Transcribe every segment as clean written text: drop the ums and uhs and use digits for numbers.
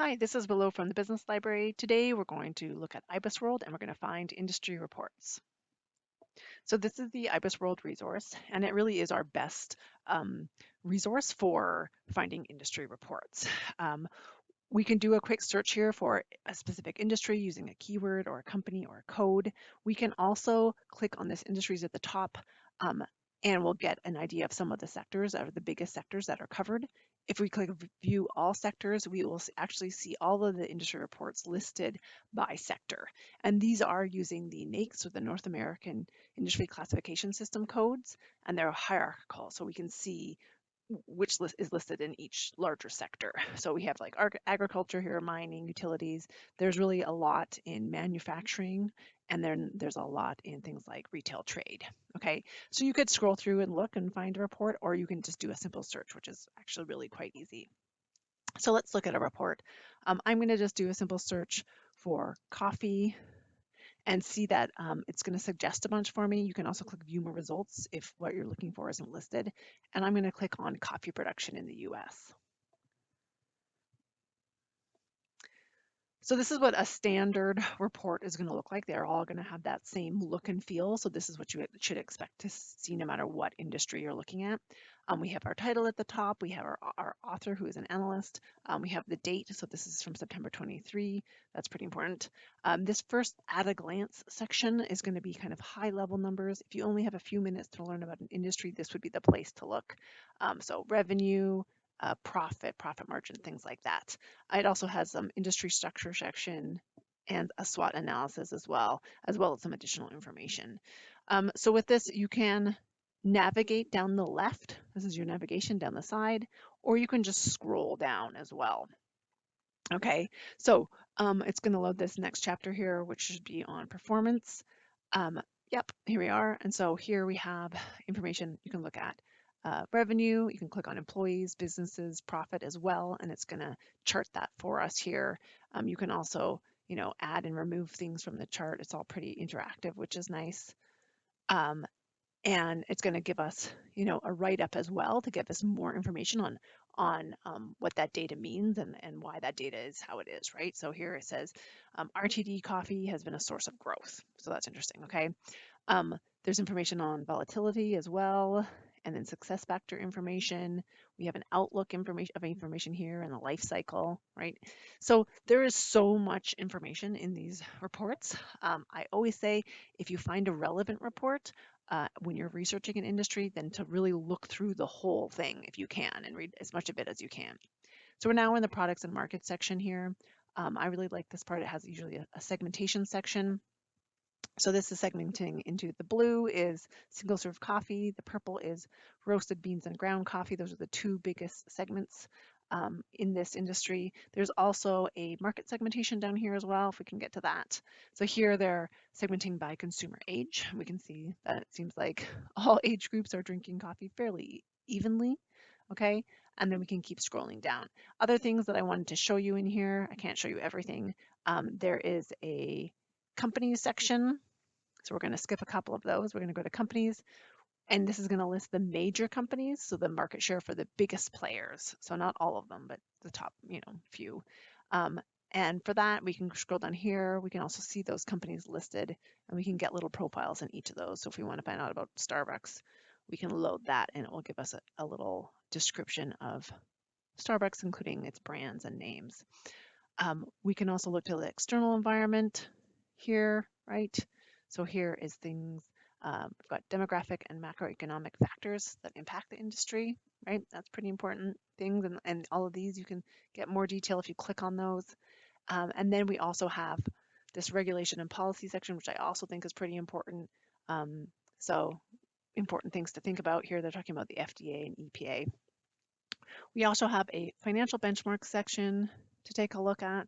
Hi, this is Willow from the Business Library. Today we're going to look at IBISWorld and we're going to find industry reports. So this is the IBISWorld resource, and it really is our best resource for finding industry reports. Um, we can do a quick search here for a specific industry using a keyword or a company or a code. We can also click on this industries at the top um, and we'll get an idea of some of the sectors or the biggest sectors that are covered. If we click view all sectors, we will actually see all of the industry reports listed by sector. And these are using the NAICS or the North American Industry Classification System codes, and they're hierarchical. So we can see which list is listed in each larger sector. So we have like agriculture here, mining, utilities. There's really a lot in manufacturing, and then there's a lot in things like retail trade. Okay, so you could scroll through and look and find a report, or you can just do a simple search, which is actually really quite easy. So let's look at a report. I'm going to just do a simple search for coffee and see that it's going to suggest a bunch for me. You can also click view more results if what you're looking for isn't listed. And I'm going to click on coffee production in the US. So this is what a standard report is going to look like. They're all going to have that same look and feel. So this is what you should expect to see no matter what industry you're looking at. We have our title at the top. We have our author, who is an analyst. We have the date. So this is from September 23. That's pretty important. This first at a glance section is going to be kind of high level numbers. If you only have a few minutes to learn about an industry, this would be the place to look. So revenue, profit margin, things like that. It also has some industry structure section and a SWOT analysis as well as some additional information. So with this, you can navigate down the left. This is your navigation down the side, or you can just scroll down as well. Okay, so it's going to load this next chapter here, which should be on performance. Yep, here we are. And so here we have information you can look at. Revenue, you can click on employees, businesses, profit as well, and it's going to chart that for us here. You can also, add and remove things from the chart. It's all pretty interactive, which is nice. And it's going to give us, a write-up as well to give us more information on what that data means and why that data is how it is, right? So here it says RTD coffee has been a source of growth. So that's interesting, okay? There's information on volatility as well, and then success factor information. We have an outlook information here and the life cycle, right? So there is so much information in these reports. I always say if you find a relevant report when you're researching an industry, then to really look through the whole thing if you can and read as much of it as you can. So we're now in the products and markets section here. I really like this part. It has usually a segmentation section. So this is segmenting into the blue is single serve coffee, the purple is roasted beans and ground coffee. Those are the two biggest segments in this industry. There's also a market segmentation down here as well, if we can get to that. So here they're segmenting by consumer age. We can see that it seems like all age groups are drinking coffee fairly evenly, okay? And then we can keep scrolling down. Other things that I wanted to show you in here, I can't show you everything. There is a companies section. So we're going to skip a couple of those. We're going to go to companies, and this is going to list the major companies, so the market share for the biggest players. So not all of them, but the top, few. And for that, we can scroll down here. We can also see those companies listed, and we can get little profiles in each of those. So if we want to find out about Starbucks, we can load that, and it will give us a little description of Starbucks, including its brands and names. We can also look to the external environment here, right? So here is things, we've got demographic and macroeconomic factors that impact the industry, right? That's pretty important things. And all of these, you can get more detail if you click on those. And then we also have this regulation and policy section, which I also think is pretty important. So important things to think about here. They're talking about the FDA and EPA. We also have a financial benchmark section to take a look at.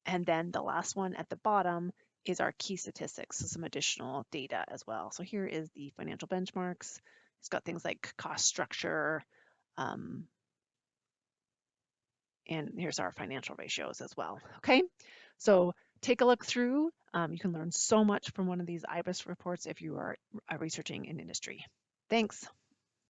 And then the last one at the bottom is our key statistics, so some additional data as well. So here is the financial benchmarks. It's got things like cost structure, and here's our financial ratios as well. Okay, so take a look through. You can learn so much from one of these IBIS reports if you are researching an industry. Thanks.